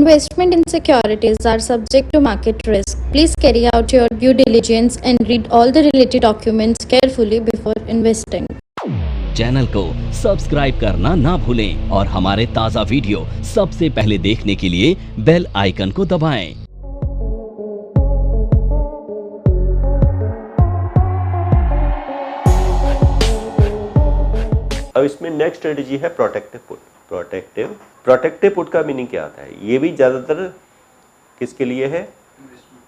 Investment in securities are subject to market risk. Please carry out your due diligence and read all the related documents carefully before investing. Channel को subscribe करना ना भूलें और हमारे ताज़ा video सबसे पहले देखने के लिए बेल आइकन को दबाएं। अब इसमें नेक्स्ट स्ट्रेटेजी है प्रोटेक्टिव पुट। प्रोटेक्टिव पुट का मीनिंग क्या आता है? ये भी ज़्यादातर किसके लिए है?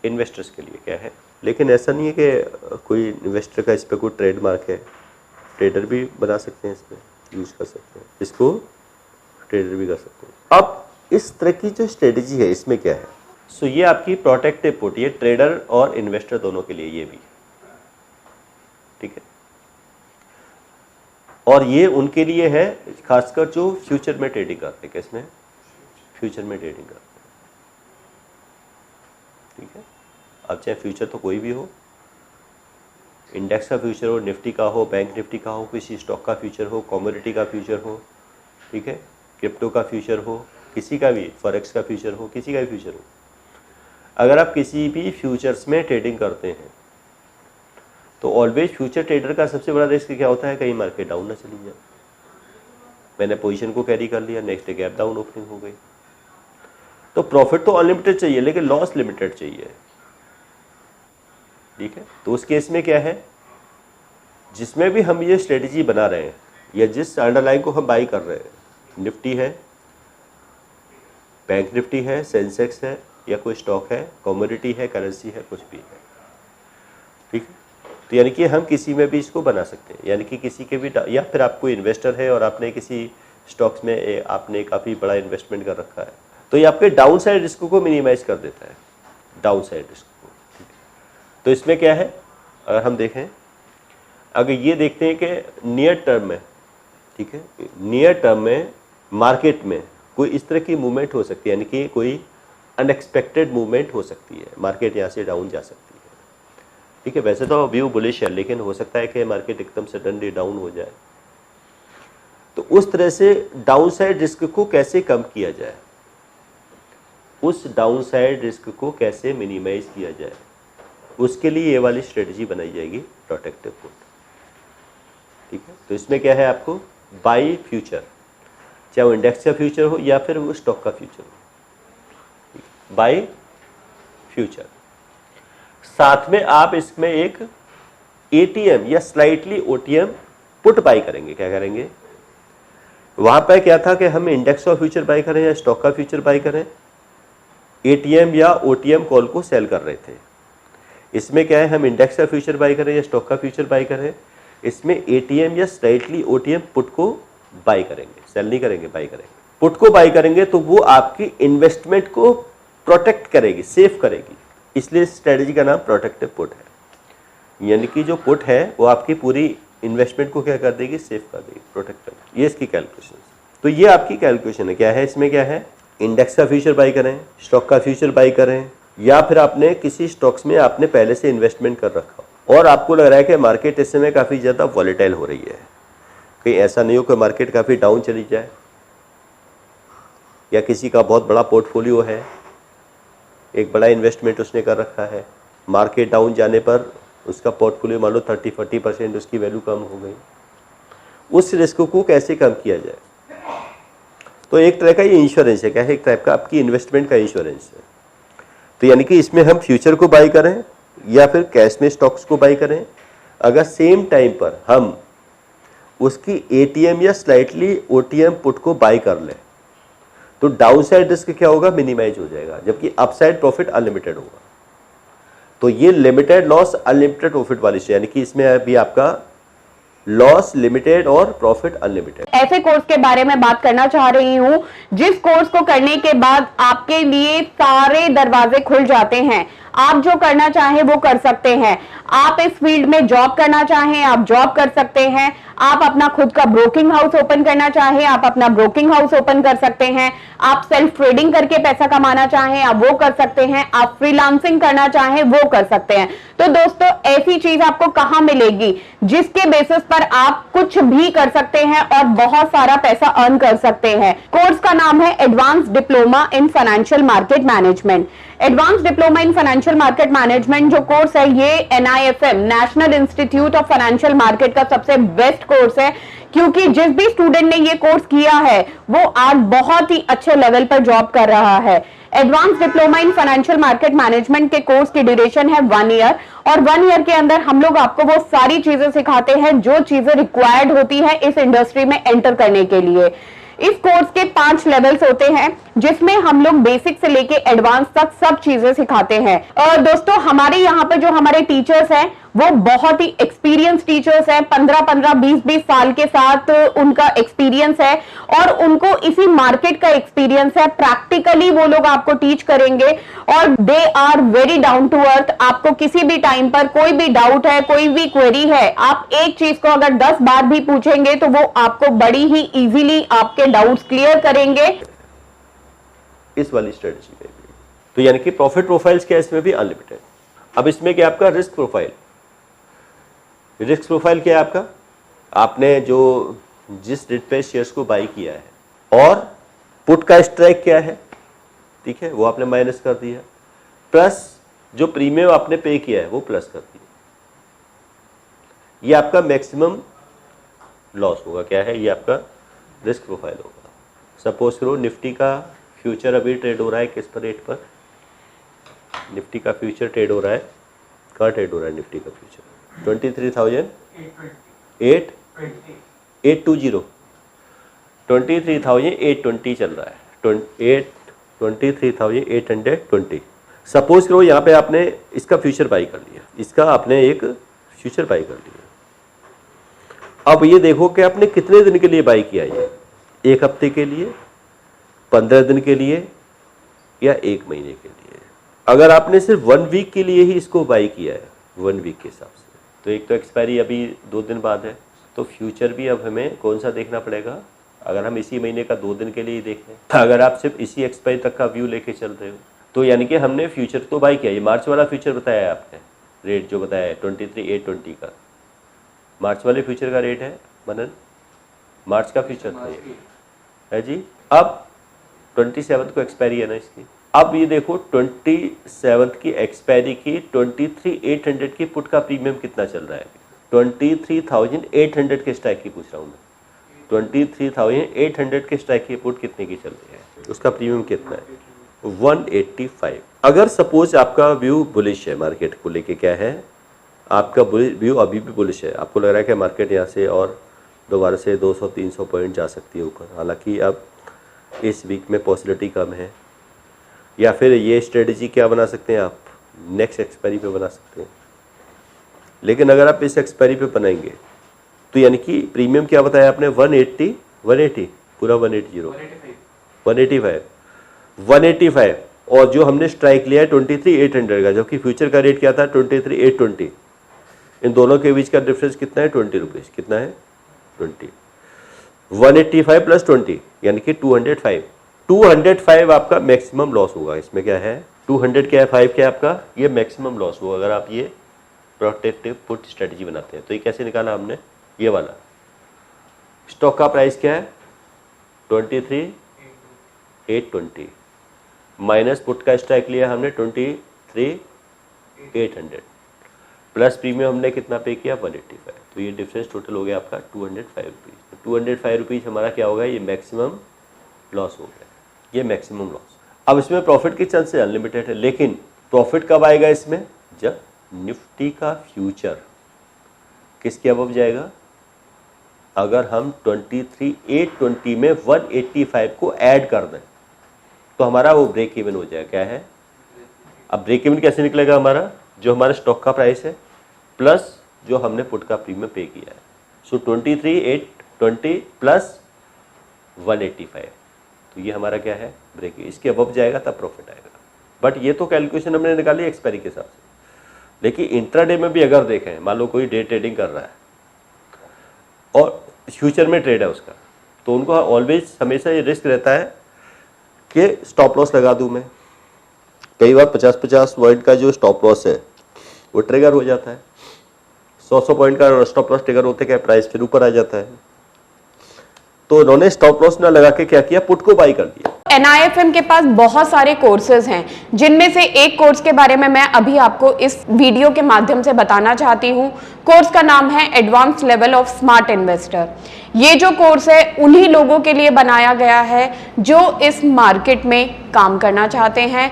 इन्वेस्टर्स के लिए क्या है, लेकिन ऐसा नहीं है कि कोई इन्वेस्टर का इस पर कोई ट्रेडमार्क है। ट्रेडर भी बना सकते हैं, इसमें यूज कर सकते हैं, इसको ट्रेडर भी कर सकते हैं। अब इस तरह की जो स्ट्रेटेजी है इसमें क्या है? सो ये आपकी प्रोटेक्टिव पुट, ये ट्रेडर और इन्वेस्टर दोनों के लिए ये भी ठीक है। और ये उनके लिए है खासकर जो फ्यूचर में ट्रेडिंग करते हैं। किसमें? फ्यूचर में ट्रेडिंग करते हैं, ठीक है। अब चाहे फ्यूचर तो कोई भी हो, इंडेक्स का फ्यूचर हो, निफ्टी का हो, बैंक निफ्टी का हो, किसी स्टॉक का फ्यूचर हो, कमोडिटी का फ्यूचर हो, ठीक है, क्रिप्टो का फ्यूचर हो, किसी का भी फॉरेक्स का फ्यूचर हो, किसी का भी फ्यूचर हो। अगर आप किसी भी फ्यूचर्स में ट्रेडिंग करते हैं तो ऑलवेज फ्यूचर ट्रेडर का सबसे बड़ा रिस्क क्या होता है? कहीं मार्केट डाउन ना चली जाए। मैंने पोजीशन को कैरी कर लिया, next day gap down opening हो गई, तो प्रॉफिट तो अनलिमिटेड चाहिए लेकिन लॉस लिमिटेड चाहिए, ठीक है। तो उस केस में क्या है, जिसमें भी हम ये स्ट्रेटेजी बना रहे हैं या जिस अंडरलाइन को हम बाई कर रहे हैं, निफ्टी है, बैंक निफ्टी है, सेंसेक्स है, या कोई स्टॉक है, कमोडिटी है, करेंसी है, कुछ भी है, ठीक है। तो यानी कि हम किसी में भी इसको बना सकते हैं, यानी कि किसी के भी, या फिर आप कोई इन्वेस्टर है और आपने किसी स्टॉक्स में आपने काफ़ी बड़ा इन्वेस्टमेंट कर रखा है, तो ये आपके डाउन साइड रिस्क को मिनिमाइज कर देता है, डाउन साइड रिस्क को, ठीक है। तो इसमें क्या है, अगर हम देखें, अगर ये देखते हैं कि नियर टर्म में, ठीक है, नियर टर्म में मार्केट में कोई इस तरह की मूवमेंट हो सकती है, यानी कि कोई अनएक्सपेक्टेड मूवमेंट हो सकती है, मार्केट यहाँ से डाउन जा सकती है, ठीक है। वैसे तो व्यू बुलिश है लेकिन हो सकता है कि मार्केट एकदम सडनली डाउन हो जाए। तो उस तरह से डाउन साइड रिस्क को कैसे कम किया जाए, उस डाउन साइड रिस्क को कैसे मिनिमाइज किया जाए, उसके लिए ये वाली स्ट्रेटजी बनाई जाएगी प्रोटेक्टिव पुट, ठीक है। तो इसमें क्या है, आपको बाई फ्यूचर, चाहे वो इंडेक्स का फ्यूचर हो या फिर वो स्टॉक का फ्यूचर हो, बाई फ्यूचर। साथ में आप इसमें एक एटीएम या स्लाइटली ओटीएम पुट बाई करेंगे। क्या करेंगे? वहां पर क्या था कि हम इंडेक्स का फ्यूचर बाई करें या स्टॉक का फ्यूचर बाई करें, एटीएम या ओटीएम कॉल को सेल कर रहे थे। इसमें क्या है, हम इंडेक्स का फ्यूचर बाई करें या स्टॉक का फ्यूचर बाई करें, इसमें एटीएम या स्लाइटली ओटीएम पुट को बाई करेंगे, सेल नहीं करेंगे, बाई करेंगे। पुट को बाई करेंगे तो वो आपकी इन्वेस्टमेंट को प्रोटेक्ट करेगी, सेफ करेगी, इसलिए स्ट्रेटजी का नाम प्रोटेक्टिव पुट है। यानी कि जो पुट है वो आपकी पूरी इन्वेस्टमेंट को क्या कर देगी? सेफ कर देगी, प्रोटेक्ट कर देगी। ये इसकी कैलकुलेशन। तो ये आपकी कैलकुलेशन है। क्या है इसमें? क्या है, इंडेक्स का फ्यूचर बाई करें, स्टॉक का फ्यूचर बाई करें, या फिर आपने किसी स्टॉक्स में आपने पहले से इन्वेस्टमेंट कर रखा हो और आपको लग रहा है कि मार्केट इस समय काफ़ी ज़्यादा वॉलेटाइल हो रही है, कहीं ऐसा नहीं हो कि मार्केट काफ़ी डाउन चली जाए, या किसी का बहुत बड़ा पोर्टफोलियो है, एक बड़ा इन्वेस्टमेंट उसने कर रखा है, मार्केट डाउन जाने पर उसका पोर्टफोलियो मान लो 30-40% उसकी वैल्यू कम हो गई। उस रिस्क को कैसे कम किया जाए? तो एक तरह का ये इंश्योरेंस है। क्या है? एक टाइप का आपकी इन्वेस्टमेंट का इंश्योरेंस है। तो यानी कि इसमें हम फ्यूचर को बाई करें या फिर कैश में स्टॉक्स को बाई करें, अगर सेम टाइम पर हम उसकी एटीएम या स्लाइटली ओटीएम पुट को बाई कर लें तो डाउन साइड रिस्क क्या होगा? मिनिमाइज हो जाएगा, जबकि अपसाइड प्रॉफिट अनलिमिटेड होगा। तो ये लिमिटेड लॉस अनलिमिटेड प्रॉफिट वाली है, यानी कि इसमें अभी आपका लॉस लिमिटेड और प्रॉफिट अनलिमिटेड। ऐसे कोर्स के बारे में बात करना चाह रही हूं जिस कोर्स को करने के बाद आपके लिए सारे दरवाजे खुल जाते हैं। आप जो करना चाहें वो कर सकते हैं। आप इस फील्ड में जॉब करना चाहें आप जॉब कर सकते हैं। आप अपना खुद का ब्रोकिंग हाउस ओपन करना चाहें आप अपना ब्रोकिंग हाउस ओपन कर सकते हैं। आप सेल्फ ट्रेडिंग करके पैसा कमाना चाहें आप वो कर सकते हैं। आप फ्रीलांसिंग करना चाहें वो कर सकते हैं। तो दोस्तों ऐसी चीज आपको कहां मिलेगी जिसके बेसिस पर आप कुछ भी कर सकते हैं और बहुत सारा पैसा अर्न कर सकते हैं। कोर्स का नाम है advance diploma in financial market management. Advance diploma in financial market management जो कोर्स है ये NIFM national institute of financial market का सबसे बेस्ट कोर्स है, क्योंकि जिस भी स्टूडेंट ने ये कोर्स किया है वो आज बहुत ही अच्छे लेवल पर जॉब कर रहा है। Advance diploma in financial market management के कोर्स की ड्यूरेशन है 1 ईयर और 1 ईयर के अंदर हम लोग आपको वो सारी चीजें सिखाते हैं जो चीजें रिक्वायर्ड होती है इस इंडस्ट्री में एंटर करने के लिए। इस कोर्स के 5 लेवल्स होते हैं जिसमें हम लोग बेसिक से लेके एडवांस तक सब चीजें सिखाते हैं। और दोस्तों हमारे यहाँ पर जो हमारे टीचर्स हैं वो बहुत ही एक्सपीरियंस टीचर्स हैं। 15-15 20-20 साल के साथ उनका एक्सपीरियंस है और उनको इसी मार्केट का एक्सपीरियंस है। प्रैक्टिकली वो लोग आपको टीच करेंगे और they are very down to earth. आपको किसी भी टाइम पर कोई भी डाउट है कोई भी क्वेरी है आप एक चीज को अगर 10 बार भी पूछेंगे तो वो आपको बड़ी ही इजीली आपके डाउट्स क्लियर करेंगे इस वाली स्ट्रेटजी में भी। तो यानी कि प्रॉफिट प्रोफाइल्स क्या इसमें भी अनलिमिटेड। अब इसमें क्या आपका रिस्क प्रोफाइल, रिस्क प्रोफाइल क्या है आपका, आपने जो जिस रेट पे शेयर्स को बाई किया है और पुट का स्ट्राइक क्या है, ठीक है, वो आपने माइनस कर दिया, प्लस जो प्रीमियम आपने पे किया है वो प्लस कर दिया। ये आपका मैक्सिमम लॉस होगा। क्या है ये आपका रिस्क प्रोफाइल होगा। सपोज करो निफ्टी का फ्यूचर अभी ट्रेड हो रहा है किस पर रेट पर, निफ्टी का फ्यूचर ट्रेड हो रहा है, कहाँ ट्रेड हो रहा है निफ्टी का फ्यूचर 23,820 23,820 चल रहा है, 23,820। सपोज करो यहाँ पे आपने इसका फ्यूचर बाई कर लिया, इसका आपने एक फ्यूचर बाई कर लिया। अब ये देखो कि आपने कितने दिन के लिए बाई किया, ये 1 हफ्ते के लिए, 15 दिन के लिए या 1 महीने के लिए। अगर आपने सिर्फ 1 वीक के लिए ही इसको बाई किया है 1 वीक के हिसाब से, तो एक तो एक्सपायरी अभी 2 दिन बाद है, तो फ्यूचर भी अब हमें कौन सा देखना पड़ेगा। अगर हम इसी महीने का 2 दिन के लिए ही देख लें, अगर आप सिर्फ इसी एक्सपायरी तक का व्यू लेके चल रहे हो तो यानी कि हमने फ्यूचर तो बाई किया। ये मार्च वाला फ्यूचर बताया है आपने, रेट जो बताया है 23,820 का, मार्च वाले फ्यूचर का रेट है मनन, मार्च का फ्यूचर था ये है जी। अब 27 को एक्सपायरी है ना इसकी। अब ये देखो 27 की एक्सपायरी की 23,800 की पुट का प्रीमियम कितना चल रहा है, 23,800 के स्ट्राइक की पूछ रहा हूँ मैं, 23,800 के स्ट्राइक की पुट कितने की चल रही है, उसका प्रीमियम कितना है 185। अगर सपोज आपका व्यू बुलिश है मार्केट को लेके, क्या है आपका व्यू अभी भी बुलिश है, आपको लग रहा है कि मार्केट यहाँ से और दोबारा से 200-300 पॉइंट जा सकती है ऊपर, हालांकि अब इस वीक में पॉसिबिलिटी कम है, या फिर ये स्ट्रेटजी क्या बना सकते हैं आप, नेक्स्ट एक्सपायरी पे बना सकते हैं। लेकिन अगर आप इस एक्सपायरी पे बनाएंगे तो यानी कि प्रीमियम क्या बताया आपने 180 पूरा 185 और जो हमने स्ट्राइक लिया है 23,800 का, जबकि फ्यूचर का रेट क्या था 23,820। इन दोनों के बीच का डिफरेंस कितना है 20 रुपीज़, कितना है 20, 185 प्लस 20 यानी कि 205 आपका मैक्सिमम लॉस होगा। इसमें क्या है 200 क्या है 5 क्या है आपका, ये मैक्सिमम लॉस होगा अगर आप ये प्रोटेक्टिव पुट स्ट्रेटजी बनाते हैं। तो ये कैसे निकाला हमने, ये वाला स्टॉक का प्राइस क्या है 23,820 माइनस पुट का स्ट्राइक लिया हमने 23,800 प्लस प्रीमियम हमने कितना पे किया 185, तो ये डिफरेंस टोटल हो गया आपका 205 रुपीज़। 205 रुपीज़ हमारा क्या होगा, ये मैक्सिमम लॉस हो गया, ये मैक्सिमम लॉस। अब इसमें प्रॉफिट की चांस अनलिमिटेड है, लेकिन प्रॉफिट कब आएगा इसमें, जब निफ्टी का फ्यूचर किसके अबव जाएगा। अगर हम 23,820 में 185 को ऐड कर दें तो हमारा वो ब्रेक इवन हो जाएगा। क्या है, अब ब्रेक इवन कैसे निकलेगा हमारा, जो हमारा स्टॉक का प्राइस है प्लस जो हमने पुट का प्रीमियम पे किया है। सो 23,820 प्लस 185, तो ये हमारा क्या है ब्रेक, इसके अबव जाएगा तब प्रॉफिट आएगा। बट ये तो कैलकुलेशन हमने निकाली एक्सपायरी के हिसाब से। लेकिन इंट्राडे में भी अगर देखें, मान लो कोई डे ट्रेडिंग कर रहा है और फ्यूचर में ट्रेड है उसका, तो उनको ऑलवेज हमेशा ये रिस्क रहता है कि स्टॉप लॉस लगा दूं मैं। कई बार 50-50 पॉइंट का जो स्टॉप लॉस है वो ट्रिगर हो जाता है, 100 पॉइंट का स्टॉप लॉस ट्रिगर होते क्या प्राइस फिर ऊपर आ जाता है। तो उन्होंने स्टॉप लॉस ना लगा के क्या किया, पुट को बाई कर दिया। NIFM के पास बहुत सारे कोर्सेज हैं, जिनमें से एक कोर्स के बारे में मैं अभी आपको इस वीडियो के माध्यम से बताना चाहती हूँ। कोर्स का नाम है advance level of smart investor. ये जो कोर्स है उन्हीं लोगों के लिए बनाया गया है जो इस मार्केट में काम करना चाहते हैं,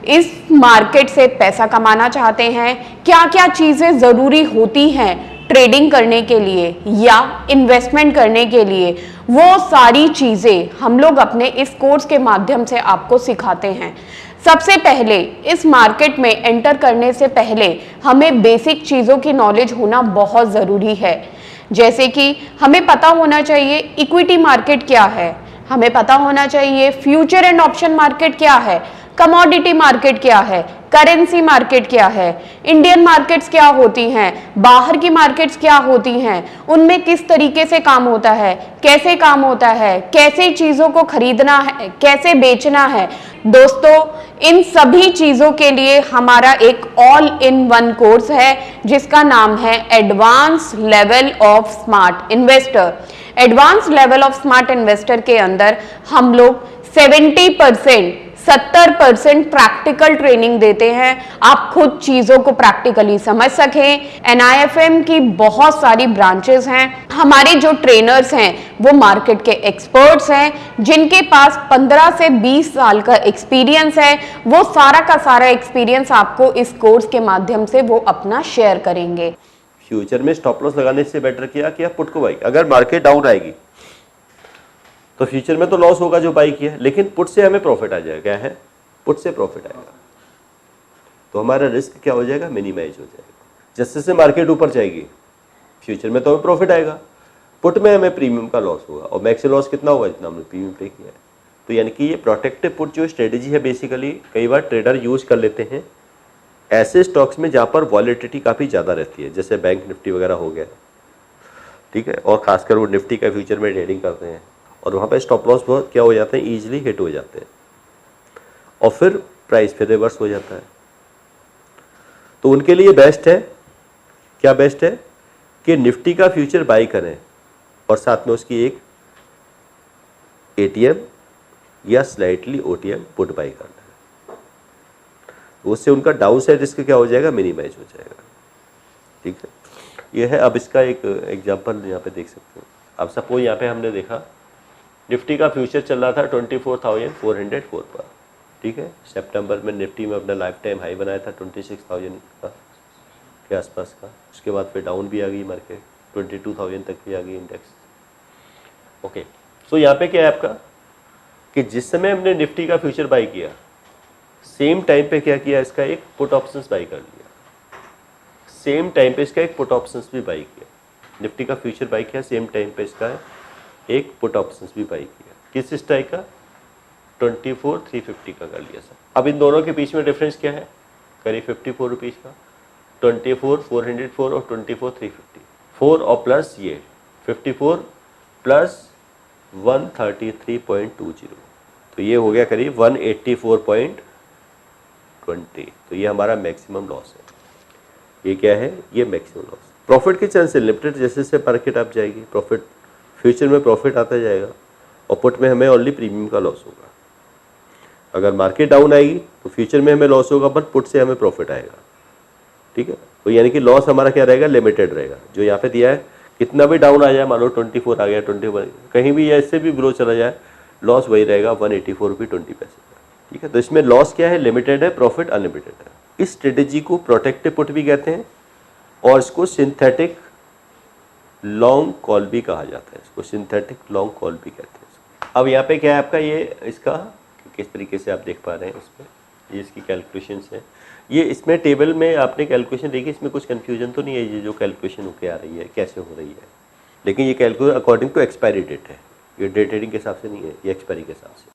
इस मार्केट से पैसा कमाना चाहते हैं। क्या क्या चीजें जरूरी होती हैं ट्रेडिंग करने के लिए या इन्वेस्टमेंट करने के लिए, वो सारी चीजें हम लोग अपने इस कोर्स के माध्यम से आपको सिखाते हैं। सबसे पहले इस मार्केट में एंटर करने से पहले हमें बेसिक चीजों की नॉलेज होना बहुत जरूरी है। जैसे कि हमें पता होना चाहिए इक्विटी मार्केट क्या है, हमें पता होना चाहिए फ्यूचर एंड ऑप्शन मार्केट क्या है, कमोडिटी मार्केट क्या है, करेंसी मार्केट क्या है, इंडियन मार्केट्स क्या होती हैं, बाहर की मार्केट्स क्या होती हैं, उनमें किस तरीके से काम होता है, कैसे काम होता है, कैसे चीजों को खरीदना है, कैसे बेचना है। दोस्तों, इन सभी चीजों के लिए हमारा एक ऑल इन वन कोर्स है जिसका नाम है advance level of smart investor. Advance level of smart investor के अंदर हम लोग 70% प्रैक्टिकल ट्रेनिंग देते हैं, आप खुद चीजों को प्रैक्टिकली समझ सकें। NIFM की बहुत सारी ब्रांचेस हैं, हमारे जो ट्रेनर्स हैं वो मार्केट के एक्सपर्ट्स हैं जिनके पास 15 से 20 साल का एक्सपीरियंस है। वो सारा का सारा एक्सपीरियंस आपको इस कोर्स के माध्यम से वो अपना शेयर करेंगे। फ्यूचर में स्टॉप लॉस लगाने से बेटर किया कि आप पुट को बाई। अगर मार्केट डाउन आएगी तो फ्यूचर में तो लॉस होगा जो बाई किया, लेकिन पुट से हमें प्रॉफिट आ जाएगा। क्या है, पुट से प्रॉफिट आएगा, तो हमारा रिस्क क्या हो जाएगा, मिनिमाइज हो जाएगा। जैसे से मार्केट ऊपर जाएगी फ्यूचर में तो हमें प्रॉफिट आएगा, पुट में हमें प्रीमियम का लॉस होगा, और मैक्सिमम लॉस कितना होगा, जितना हमने प्रीमियम पे किया है। तो यानी कि ये प्रोटेक्टिव पुट जो स्ट्रेटेजी है बेसिकली कई बार ट्रेडर यूज कर लेते हैं ऐसे स्टॉक्स में जहाँ पर वॉलेटिलिटी काफ़ी ज़्यादा रहती है, जैसे बैंक निफ्टी वगैरह हो गया, ठीक है, और खासकर वो निफ्टी का फ्यूचर में ट्रेडिंग करते हैं और वहाँ पे स्टॉप लॉस बहुत क्या हो जाते हैं, ईजिली हिट हो जाते हैं और फिर प्राइस फिर रिवर्स हो जाता है। तो उनके लिए बेस्ट है, क्या बेस्ट है कि निफ्टी का फ्यूचर बाई करें और साथ में उसकी एक ATM या स्लाइटली OTM पुट बाई करना है, तो उससे उनका डाउन साइड रिस्क क्या हो जाएगा, मिनिमाइज हो जाएगा। ठीक है, ये है। अब इसका एक एग्जांपल यहाँ पे देख सकते हो। अब सपोज यहाँ पे हमने देखा निफ्टी का फ्यूचर चल रहा था 24,404 पर, ठीक है। सितंबर में निफ्टी में अपना लाइफ टाइम हाई बनाया था 26,000 का के आसपास का, उसके बाद फिर डाउन भी आ गई मार्केट, 22,000 तक भी आ गई इंडेक्स। ओके, सो यहाँ पे क्या है आपका कि जिस समय हमने निफ्टी का फ्यूचर बाई किया सेम टाइम पे क्या किया, इसका एक पुट ऑप्शंस बाई कर लिया, सेम टाइम पे इसका एक पुट ऑप्शंस भी बाई किया। निफ्टी का फ्यूचर बाई किया, सेम टाइम पे इसका एक पुट ऑप्शंस भी बाई किया। किस स्ट्राइक का, 24,350 का कर लिया सर। अब इन दोनों के बीच में डिफरेंस क्या है, करीब 54 रुपीज़ का, 24,404 और 24,350, 4 और प्लस ये 54 प्लस 133.20, तो ये हो गया करीब 184.20। तो ये हमारा मैक्सिमम लॉस है। ये क्या है, ये मैक्सिमम लॉस। प्रॉफिट के चांस से लिमिटेड, जैसे से मार्केट अप जाएगी प्रॉफिट, फ्यूचर में प्रॉफिट आता जाएगा और पुट में हमें ओनली प्रीमियम का लॉस होगा। अगर मार्केट डाउन आएगी तो फ्यूचर में हमें लॉस होगा बट पुट से हमें प्रॉफिट आएगा। ठीक है, तो यानी कि लॉस हमारा क्या रहेगा, लिमिटेड रहेगा। जो यहाँ पे दिया है कितना भी डाउन आ जाए, मान लो 24 आ गया, 21 कहीं भी या इससे भी बिलो चला जाए, लॉस वही रहेगा 184.20 रुपये। ठीक है, तो इसमें लॉस क्या है, लिमिटेड है, प्रॉफिट अनलिमिटेड है। इस स्ट्रेटेजी को प्रोटेक्टिव पुट भी कहते हैं और इसको सिंथेटिक लॉन्ग कॉल भी कहा जाता है। इसको सिंथेटिक लॉन्ग कॉल भी कहते हैं। अब यहाँ पे क्या है आपका, ये इसका किस तरीके से आप देख पा रहे हैं, इसमें ये इसकी कैलकुलेशंस है। ये इसमें टेबल में आपने कैलकुलेशन देखी, इसमें कुछ कन्फ्यूजन तो नहीं है, ये जो कैलकुलेशन होके आ रही है कैसे हो रही है, लेकिन ये calculation according to expiry date है, ये डे ट्रेडिंग के हिसाब से नहीं है, ये एक्सपायरी के हिसाब से।